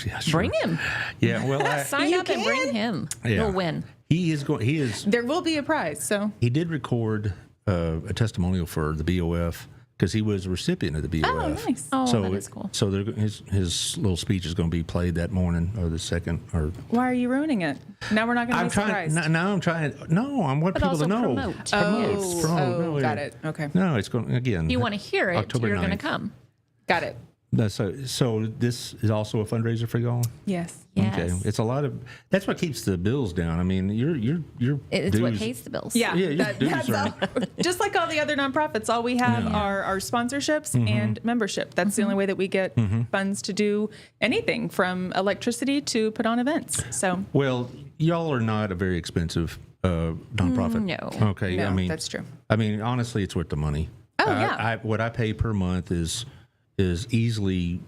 S2: Yeah, sure.
S4: Bring him.
S2: Yeah. Well,
S4: Sign
S3: You
S4: up and bring
S3: can.
S4: him.
S2: Yeah.
S4: He'll win.
S2: he is going. He is.
S3: There will be a prize. So,
S2: He did record a testimonial for the BOF because he was a recipient of the BOF.
S3: oh, nice.
S4: Oh,
S2: So
S4: that is cool.
S2: So his little speech is going to be played that morning or the second or.
S3: Why are you ruining it? Now we're not going to
S2: I'm
S3: be
S2: trying.
S3: surprised.
S2: Now I'm trying. No, I want
S4: But
S2: people
S4: also
S2: to know.
S4: promote.
S2: Promote.
S3: Oh, got it. Okay.
S2: No, it's going again.
S4: You want to hear it?
S2: October
S4: You're going to
S2: 9th.
S4: come.
S3: Got it.
S2: So this is also a fundraiser for y'all.
S3: Yes.
S4: Yes.
S2: Okay, it's a lot of. That's what keeps the bills down. I mean, you're.
S4: It's what
S2: dues-
S4: pays the bills.
S3: Yeah,
S2: Yeah, your dues
S3: that's
S2: are-
S3: all. Just like all the other nonprofits, all we have are our sponsorships and membership. That's the only way that we get funds to do anything from electricity to put on events. So,
S2: Well, y'all are not a very expensive nonprofit.
S4: No.
S2: Okay.
S3: no,
S2: I mean,
S3: that's true.
S2: I mean, honestly, it's worth the money.
S3: Oh, yeah.
S2: What I pay per month is easily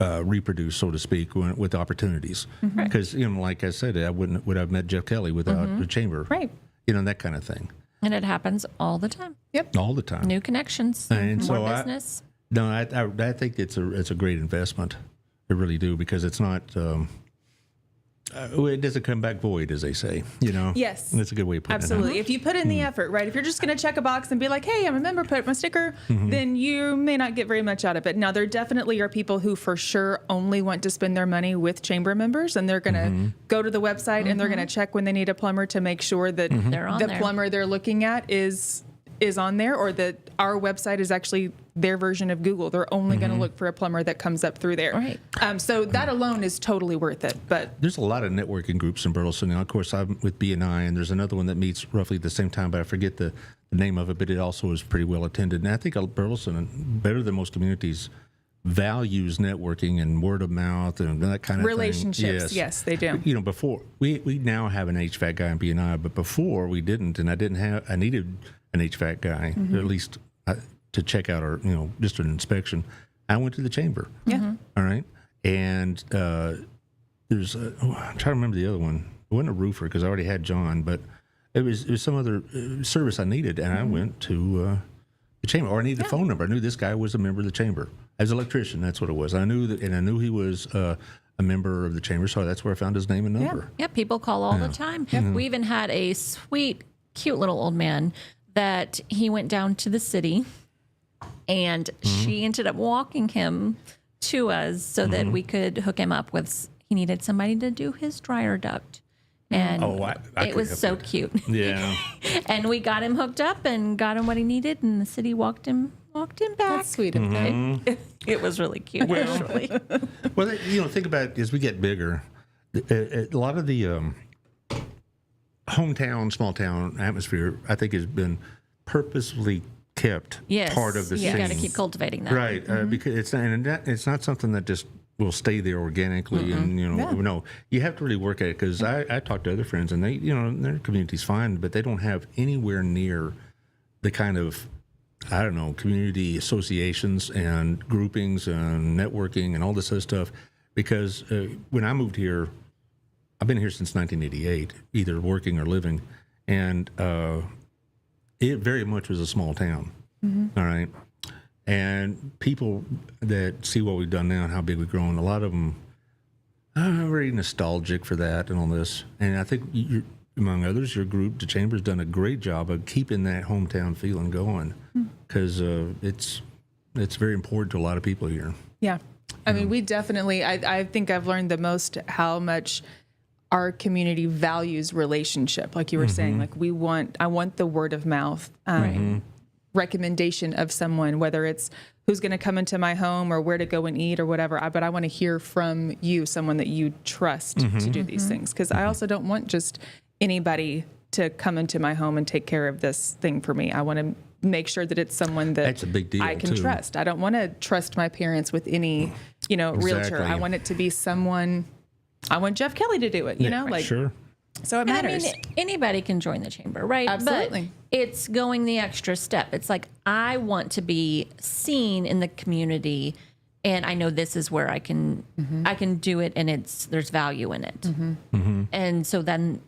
S2: reproduced, so to speak, with opportunities. Because like I said, I would have met Jeff Kelly without the chamber.
S3: Right.
S2: That kind of thing.
S4: And it happens all the time.
S3: Yep.
S2: All the time.
S4: New connections,
S2: And
S4: more
S2: so
S4: business.
S2: No, I think it's a great investment. I really do because it's not. It doesn't come back void, as they say.
S3: Yes.
S2: That's a good way of putting
S3: Absolutely. If you put in the effort, right? If you're just going to check a box and be like, hey, I'm a member, put my sticker, then you may not get very much out of it. Now, there definitely are people who for sure only want to spend their money with chamber members, and they're going to go to the website and they're going to check when they need a plumber to make sure that
S4: They're on
S3: the
S4: there.
S3: plumber they're looking at is on there, or that our website is actually their version of Google. They're only going to look for a plumber that comes up through there.
S4: Right.
S3: So that alone is totally worth it. But
S2: There's a lot of networking groups in Burleson. Now, of course, I'm with BNI, and there's another one that meets roughly at the same time, but I forget the name of it, but it also is pretty well attended. And I think Burleson, better than most communities, values networking and word of mouth and that kind of
S3: relationships,
S2: thing.
S3: yes, they do.
S2: You know, before we now have an HVAC guy in BNI, but before we didn't, and I needed an HVAC guy, or at least to check out our, just an inspection. I went to the chamber.
S3: Yeah.
S2: All right. And there's I'm trying to remember the other one. It wasn't a roofer because I already had John, but it was some other service I needed, and I went to the chamber, or I needed a phone number. I knew this guy was a member of the chamber. As an electrician, that's what it was. I knew that, and I knew he was a member of the chamber, so that's where I found his name and number.
S4: Yeah, people call all the time. We even had a sweet, cute little old man that he went down to the city, and she ended up walking him to us so that we could hook him up with. He needed somebody to do his dryer duct, and
S2: I
S4: it was
S2: could
S4: so
S2: help
S4: cute.
S2: Yeah.
S4: And we got him hooked up and got him what he needed, and the city walked him back.
S3: That's sweet of them.
S4: It was really cute, actually.
S2: Well, think about it, as we get bigger, a lot of the hometown, small town atmosphere, I think, has been purposefully kept part of the
S4: you
S2: scene.
S4: got to keep cultivating that.
S2: Right, because it's not something that just will stay there organically, and no, you have to really work at it. Because I talk to other friends, and they, their community's fine, but they don't have anywhere near the kind of, I don't know, community associations and groupings and networking and all this other stuff. Because when I moved here, I've been here since 1988, either working or living, and it very much was a small town. All right. And people that see what we've done now and how big we've grown, a lot of them are very nostalgic for that and all this. And I think, among others, your group, the Chamber's done a great job of keeping that hometown feeling going, because it's very important to a lot of people here.
S3: Yeah. I mean, we definitely, I think I've learned the most how much our community values relationship. Like you were saying, like I want the word of mouth. Recommendation of someone, whether it's who's going to come into my home or where to go and eat or whatever. But I want to hear from you, someone that you trust to do these things. Because I also don't want just anybody to come into my home and take care of this thing for me. I want to make sure that it's someone that
S2: That's a big deal,
S3: I can
S2: too.
S3: trust. I don't want to trust my parents with any, realtor.
S2: Exactly.
S3: I want it to be someone. I want Jeff Kelly to do it.
S2: Sure.
S3: So it matters.
S4: I mean, anybody can join the chamber, right?
S3: Absolutely.
S4: But it's going the extra step. It's like, I want to be seen in the community, and I know this is where I can do it, and there's value in it. And so then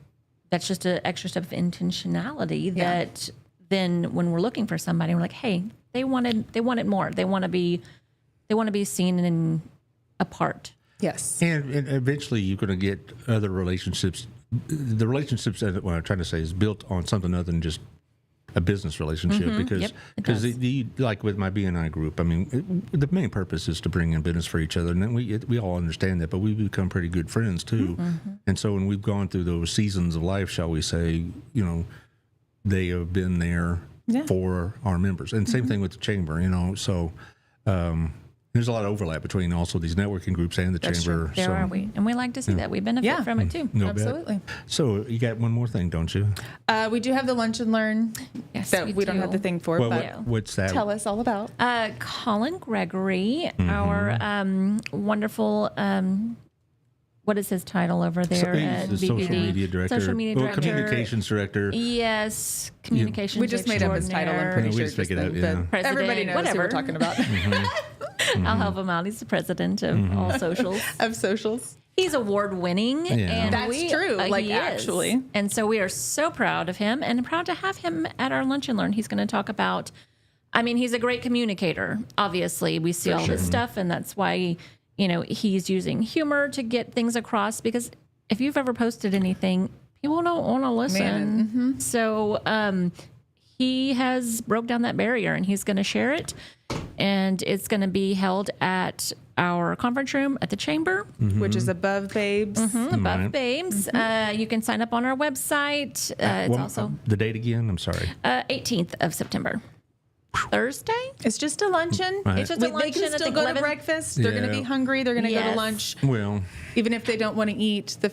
S4: that's just an extra step of intentionality that then when we're looking for somebody, we're like, hey, they want it more. They want to be seen and a part.
S3: Yes.
S2: And eventually you're going to get other relationships. The relationships that what I'm trying to say is built on something other than just a business relationship, because like with my BNI group, I mean, the main purpose is to bring in business for each other, and then we all understand that, but we've become pretty good friends too. And so when we've gone through those seasons of life, shall we say, they have been there for our members, and same thing with the chamber, so. There's a lot of overlap between also these networking groups and the chamber.
S4: There are we, and we like to see that. We benefit from it too.
S2: No
S3: Absolutely.
S2: Bet. So you got one more thing, don't you?
S3: We do have the lunch and learn
S4: Yes,
S3: that we don't
S4: do.
S3: have the thing for,
S2: Well,
S3: but
S2: what's that?
S3: tell us all about.
S4: Colin Gregory, our wonderful, what is his title over there at
S2: He's the
S4: BBD?
S2: social media director.
S4: Social media
S2: Well,
S4: director.
S2: communications director.
S4: Yes, communications.
S3: We just made up his title. I'm pretty
S2: No, we
S3: sure.
S2: just make it
S3: just
S2: up,
S3: the-
S2: yeah.
S3: the-
S4: President,
S3: everybody knows who
S4: whatever.
S3: we're talking about.
S4: I'll help him out. He's the president of all socials.
S3: Of socials.
S4: He's award winning, and
S3: That's true, like,
S4: he is.
S3: actually.
S4: And so we are so proud of him, and proud to have him at our lunch and learn. He's going to talk about. I mean, he's a great communicator. Obviously, we see all this stuff, and that's why he's using humor to get things across. Because if you've ever posted anything, people don't want to listen. So he has broke down that barrier, and he's going to share it. And it's going to be held at our conference room at the chamber,
S3: Which is above Babes.
S4: above Babes. You can sign up on our website. It's also
S2: the date again. I'm sorry.
S4: 18th of September. Thursday.
S3: It's just a luncheon.
S2: Right.
S4: It's just a
S3: They
S4: luncheon
S3: can
S4: at
S3: still
S4: the
S3: go
S4: 11.
S3: to breakfast. They're going to be
S2: Yeah.
S3: hungry. They're going to go
S4: Yes.
S3: to lunch.
S2: Well,
S3: Even if they don't want to eat the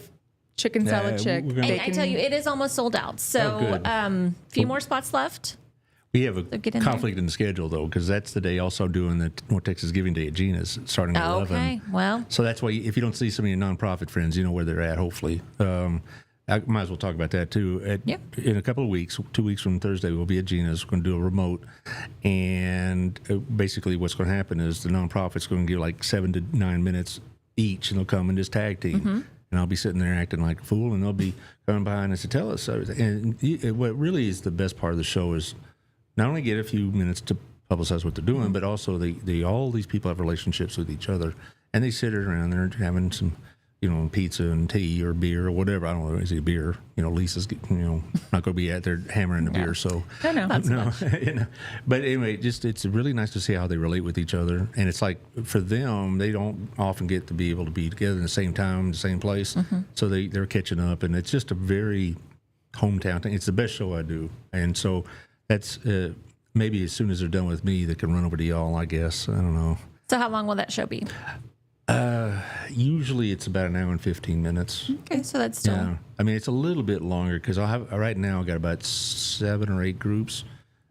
S3: chicken salad chick.
S2: we're gonna-
S3: they
S4: And I
S3: can-
S4: tell you, it is almost sold out. So,
S2: Oh, good.
S4: few more spots left.
S2: we have a
S4: get in there.
S2: conflict in the schedule, though, because that's the day also doing the North Texas Giving Day at Gina's starting at 11.
S4: Okay. Well,
S2: So that's why if you don't see some of your nonprofit friends, you know where they're at, hopefully. I might as well talk about that, too.
S4: Yeah.
S2: In a couple of weeks, 2 weeks from Thursday, we'll be at Gina's. We're going to do a remote. And basically what's going to happen is the nonprofit's going to give like 7 to 9 minutes each, and they'll come in this tag team. And I'll be sitting there acting like a fool, and they'll be coming behind us to tell us everything. And what really is the best part of the show is not only get a few minutes to publicize what they're doing, but also they all these people have relationships with each other, and they sit around there having some, pizza and tea or beer or whatever. I don't know, is it beer? Lisa's, not going to be out there hammering the beer. So
S3: No.
S2: no. But anyway, it's really nice to see how they relate with each other, and it's like for them, they don't often get to be able to be together in the same time, the same place. So they're catching up, and it's just a very hometown thing. It's the best show I do, and so that's maybe as soon as they're done with me, they can run over to y'all. I guess I don't know.
S4: so how long will that show be?
S2: Usually it's about an hour and 15 minutes.
S4: Okay, so that's still.
S2: Yeah, I mean it's a little bit longer because I'll have right now. I've got about 7 or 8 groups.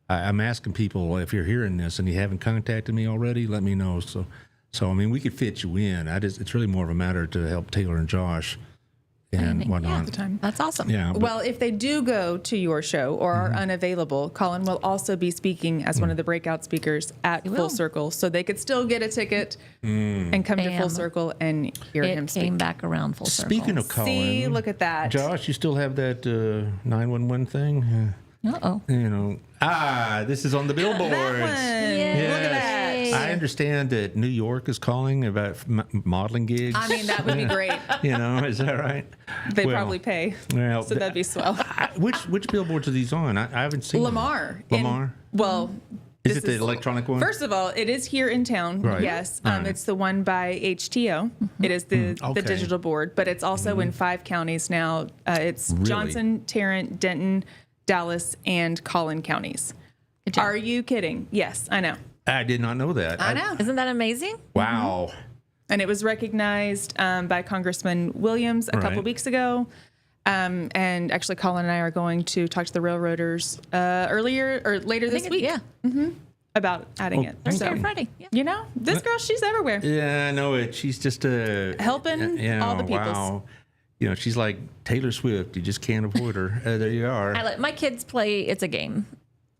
S2: I'm asking people if you're hearing this and you haven't contacted me already, let me know. So I mean we could fit you in. It's really more of a matter to help Taylor and Josh and whatnot.
S3: time.
S4: That's awesome.
S2: Yeah. but-
S3: Well, if they do go to your show or are unavailable, Colin will also be speaking as one of the breakout speakers at Full
S4: will.
S3: Circle. So they could still get a ticket and come to Full
S4: Bam.
S3: Circle and hear him
S4: It
S3: speak.
S4: came back around full circle.
S2: Speaking of Colin,
S3: See, look at that.
S2: Josh, you still have that 911 thing?
S4: Uh-oh.
S2: This is on the billboards.
S3: That one.
S4: Yay.
S3: Look at that.
S2: I understand that New York is calling about modeling gigs.
S3: I mean, that would be great.
S2: Is that right?
S3: They
S2: Well,
S3: probably pay.
S2: well,
S3: so that'd be swell.
S2: Which billboards are these on? I haven't seen them.
S3: Lamar.
S2: Lamar?
S3: Well,
S2: Is
S3: this
S2: it the electronic one?
S3: First of all, it is here in town.
S2: Right.
S3: Yes,
S2: All right.
S3: it's the one by HTO. It is the
S2: Okay.
S3: digital board, but it's also in 5 counties now. It's
S2: Really?
S3: Johnson, Tarrant, Denton, Dallas, and Collin counties. Are you kidding? Yes, I know.
S2: I did not know that.
S3: I know.
S4: Isn't that amazing?
S2: Wow.
S3: And it was recognized by Congressman Williams a couple
S2: Right.
S3: weeks ago. And actually, Colin and I are going to talk to the railroaders later this week
S4: Yeah.
S3: about adding it.
S4: Thursday
S3: So,
S4: or Friday. Yeah.
S3: this girl, she's everywhere.
S2: Yeah, I know it. She's just
S3: Helping all the peoples.
S2: Wow. She's like Taylor Swift. You just can't avoid her. There you are.
S4: I let my kids play It's a Game.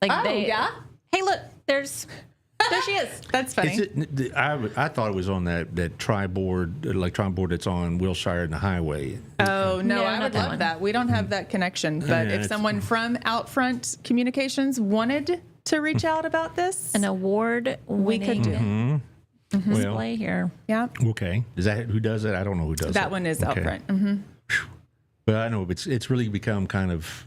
S4: Like
S3: Oh, yeah?
S4: Hey, look, there she is.
S3: That's funny.
S2: Is it, I thought it was on that tri-board, electronic board that's on Wilshire and the highway.
S3: Oh, no,
S4: No,
S3: I
S4: not
S3: would
S4: that
S3: love
S4: one.
S3: that. We don't have that connection. But
S2: Yeah,
S3: if
S2: it's-
S3: someone from Outfront Communications wanted to reach out about this,
S4: An award
S3: we could do.
S2: Well,
S4: display here.
S3: Yeah.
S2: okay. Is that who does it? I don't know who does it.
S3: That one is
S2: Okay.
S3: Outfront. Mm-hmm.
S2: But I know it's really become kind of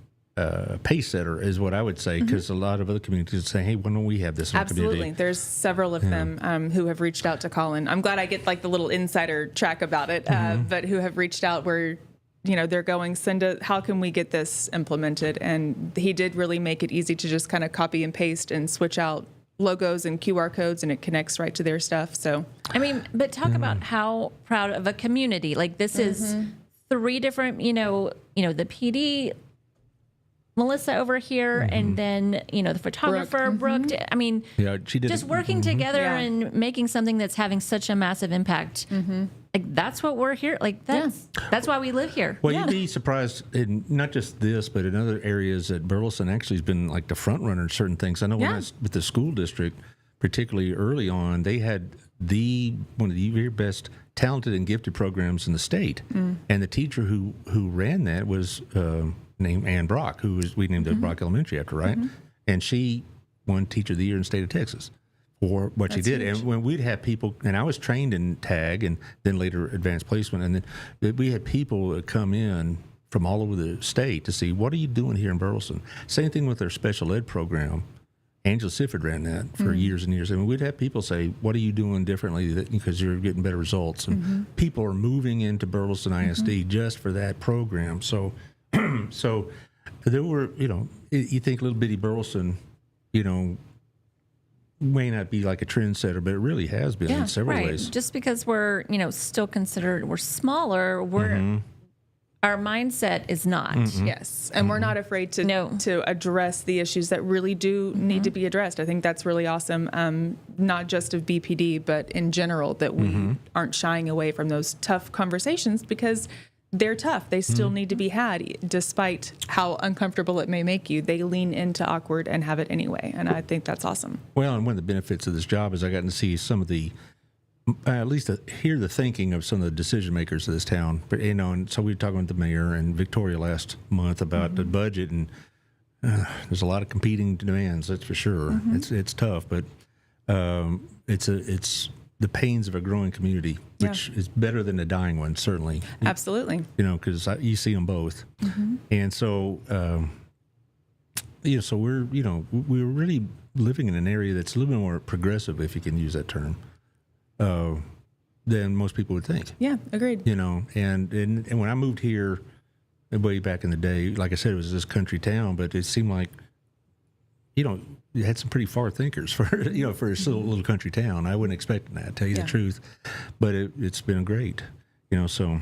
S2: pace setter is what I would say because a lot of other communities say, hey, why don't we have this in our
S3: Absolutely.
S2: community?
S3: There's several of them who have reached out to Colin. I'm glad I get like the little insider track about it, but who have reached out where, they're going, how can we get this implemented? And he did really make it easy to just kind of copy and paste and switch out logos and QR codes, and it connects right to their stuff. So
S4: I mean, but talk about how proud of a community. Like this is 3 different, the PD, Melissa over here, and then, the photographer, Brooke. I mean,
S2: Yeah, she did
S4: just
S2: it.
S4: working together
S3: Yeah.
S4: and making something that's having such a massive impact. Like that's what we're here. Like that's why we live here.
S2: Well, you'd be surprised in not just this, but in other areas that Burleson actually has been like the front runner in certain things. I know when I was with the school district, particularly early on, they had one of the very best talented and gifted programs in the state. And the teacher who ran that was named Ann Brock, we named it Brock Elementary after, right? And she won Teacher of the Year in the state of Texas for what she did. And when we'd have people, and I was trained in TAG and then later advanced placement, and then we had people that come in from all over the state to see, what are you doing here in Burleson? Same thing with their special ed program. Angela Sifford ran that for years and years. I mean, we'd have people say, what are you doing differently because you're getting better results? And people are moving into Burleson ISD just for that program. So there were, you think little bitty Burleson, may not be like a trendsetter, but it really has been in several ways.
S4: Just because we're, still considered we're smaller, our mindset is not.
S3: Yes, and we're not afraid to address the issues that really do need to be addressed. I think that's really awesome, not just of BPD, but in general, that we aren't shying away from those tough conversations because they're tough. They still need to be had, despite how uncomfortable it may make you. They lean into awkward and have it anyway, and I think that's awesome.
S2: Well, and one of the benefits of this job is I got to see some of the at least hear the thinking of some of the decision makers of this town. But and so we were talking with the mayor and Victoria last month about the budget, and there's a lot of competing demands. That's for sure. It's tough, but it's the pains of a growing community, which is better than a dying one, certainly.
S3: Absolutely.
S2: Because you see them both, and so so we're really living in an area that's a little bit more progressive, if you can use that term. Than most people would think.
S3: Yeah, agreed.
S2: And when I moved here way back in the day, like I said, it was this country town, but it seemed like, it had some pretty far thinkers for a little country town. I wasn't expecting that, to tell you the truth, but it's been great, so.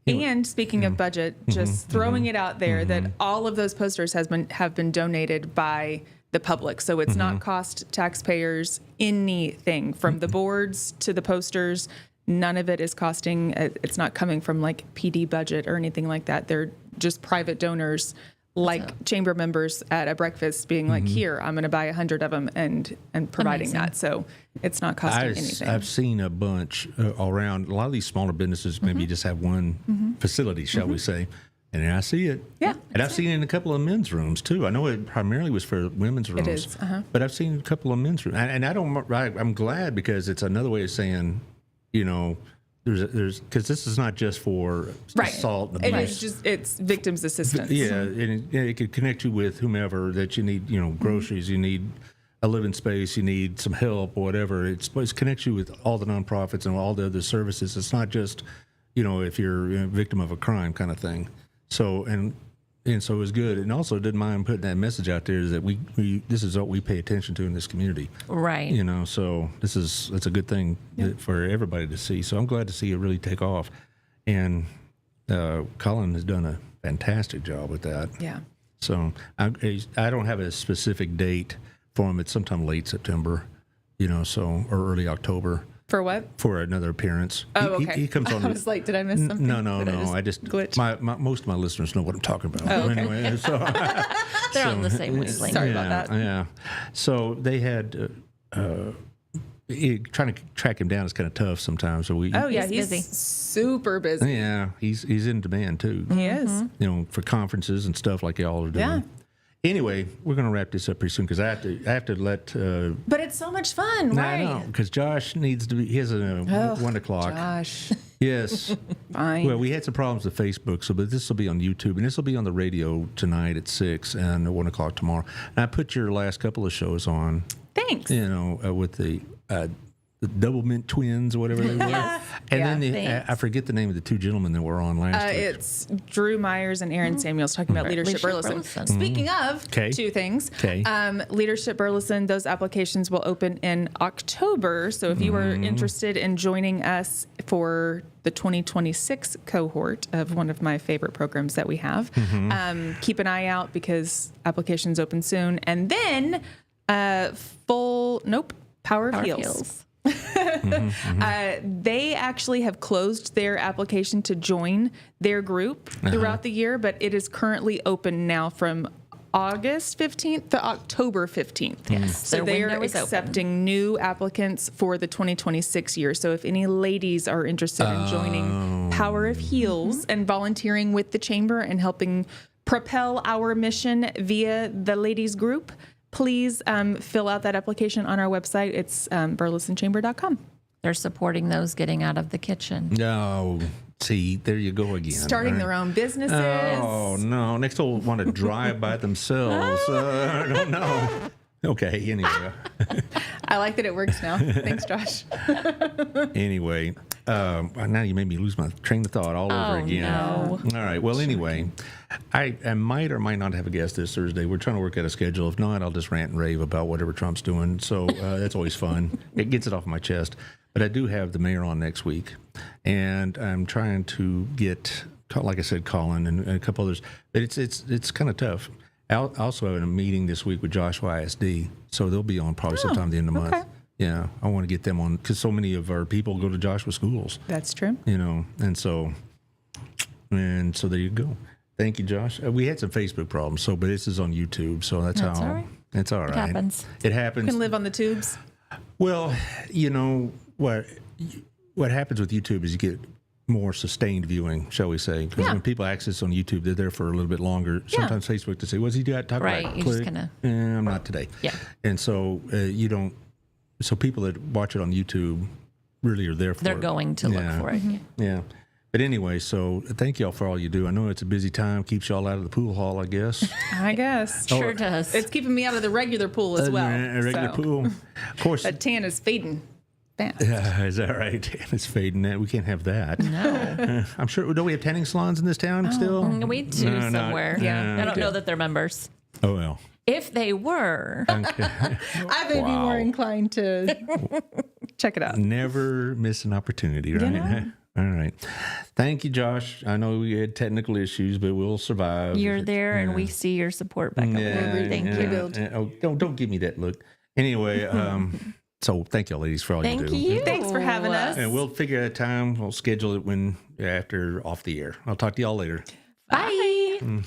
S3: And speaking of budget, just throwing it out there that all of those posters have been donated by the public. So it's not cost taxpayers anything, from the boards to the posters. None of it is costing. It's not coming from like PD budget or anything like that. They're just private donors, like chamber members at a breakfast being like, here, I'm going to buy 100 of them and providing that. So it's not costing anything.
S2: I've seen a bunch around. A lot of these smaller businesses maybe just have one facility, shall we say. And I see it.
S3: Yeah.
S2: And I've seen it in a couple of men's rooms, too. I know it primarily was for women's rooms.
S3: It is.
S2: But I've seen a couple of men's rooms. And I'm glad, because it's another way of saying, there's because this is not just for assault and abuse.
S3: It's victims assistance.
S2: Yeah. And it could connect you with whomever that you need, groceries, you need a living space, you need some help or whatever. It connects you with all the nonprofits and all the other services. It's not just, if you're a victim of a crime kind of thing. So and so it was good, and also didn't mind putting that message out there that we this is what we pay attention to in this community,
S4: right?
S2: So it's a good thing for everybody to see. So I'm glad to see it really take off, and Colin has done a fantastic job with that.
S3: Yeah.
S2: So I don't have a specific date for him. It's sometime late September, or early October.
S3: For what?
S2: For another appearance.
S3: Oh, okay.
S2: He comes on.
S3: I was like, did I miss something?
S2: No. I just
S3: glitched.
S2: Most of my listeners know what I'm talking about.
S3: Oh, okay.
S2: Anyway, so
S4: they're on the same wavelength.
S3: Sorry about that.
S2: Yeah. So they had trying to track him down is kind of tough sometimes. So
S3: he's
S4: busy.
S3: Super busy.
S2: Yeah, he's in demand too.
S3: He is.
S2: For conferences and stuff like y'all are doing.
S3: Yeah.
S2: Anyway, we're going to wrap this up pretty soon because I have to let.
S3: But it's so much fun, right?
S2: I know, because Josh needs to be. He has a 1 o'clock.
S3: Josh.
S2: Yes.
S3: Fine.
S2: Well, we had some problems with Facebook, but this will be on YouTube, and this will be on the radio tonight at 6 and at 1 o'clock tomorrow. And I put your last couple of shows on.
S3: Thanks.
S2: With the Double Mint Twins or whatever they were. And then I forget the name of the two gentlemen that were on last week.
S3: It's Drew Myers and Aaron Samuels talking about Leadership Burleson. Speaking of two things, Leadership Burleson, those applications will open in October. So if you are interested in joining us for the 2026 cohort of one of my favorite programs that we have, keep an eye out because applications open soon. And then Power of Heels. They actually have closed their application to join their group throughout the year, but it is currently open now from August 15th to October 15th.
S4: Yes.
S3: So they are accepting new applicants for the 2026 year. So if any ladies are interested in joining Power of Heels and volunteering with the chamber and helping propel our mission via the ladies group, please fill out that application on our website. It's burlesonchamber.com.
S4: They're supporting those getting out of the kitchen.
S2: No. See, there you go again.
S3: Starting their own businesses.
S2: Oh, no. Next they'll want to drive by themselves. I don't know. Okay, anyway.
S3: I like that it works now. Thanks, Josh.
S2: Anyway, now you made me lose my train of thought all over again.
S4: No.
S2: All right. Well, anyway, I might or might not have a guest this Thursday. We're trying to work out a schedule. If not, I'll just rant and rave about whatever Trump's doing. So that's always fun. It gets it off my chest. But I do have the mayor on next week, and I'm trying to get, like I said, Colin and a couple others. But it's kind of tough. I'll also have a meeting this week with Joshua ISD, so they'll be on probably sometime at the end of the month. Yeah, I want to get them on because so many of our people go to Joshua schools.
S3: That's true.
S2: And so there you go. Thank you, Josh. We had some Facebook problems, but this is on YouTube, so that's
S4: all
S2: how
S4: right.
S2: it's all right.
S4: It happens.
S2: It happens.
S3: You can live on the tubes.
S2: Well, what happens with YouTube is you get more sustained viewing, shall we say? Because when people access on YouTube, they're there for a little bit longer. Sometimes Facebook to say, "What's he got talk
S4: Right,
S2: about?"
S4: you just kinda-
S2: I'm not today.
S4: Yeah.
S2: And so you don't. So people that watch it on YouTube really are there for
S4: They're
S2: it.
S4: going to look for it.
S2: Yeah. But anyway, so thank y'all for all you do. I know it's a busy time, keeps y'all out of the pool hall, I guess.
S3: I guess.
S4: Sure does.
S3: It's keeping me out of the regular pool as well.
S2: A regular
S3: so.
S2: pool. Of course.
S3: That tan is fading fast.
S2: Is that right? It's fading. We can't have that.
S4: No.
S2: I'm sure. Don't we have tanning salons in this town still?
S4: We do
S2: No, not-
S4: somewhere.
S3: Yeah.
S4: I don't know that they're members.
S2: Oh, well.
S4: If they were,
S3: I may be more inclined to check it out.
S2: Never miss an opportunity, right?
S3: know.
S2: All right. Thank you, Josh. I know we had technical issues, but we'll survive.
S4: you're there and we see your support back up. Thank you.
S3: Rebuild.
S2: Oh, don't give me that look. Anyway, so thank y'all, ladies, for all you
S4: Thank
S2: do.
S4: you.
S3: Thanks for having us.
S2: And we'll figure out a time. We'll schedule it after off the air. I'll talk to y'all later.
S4: Bye.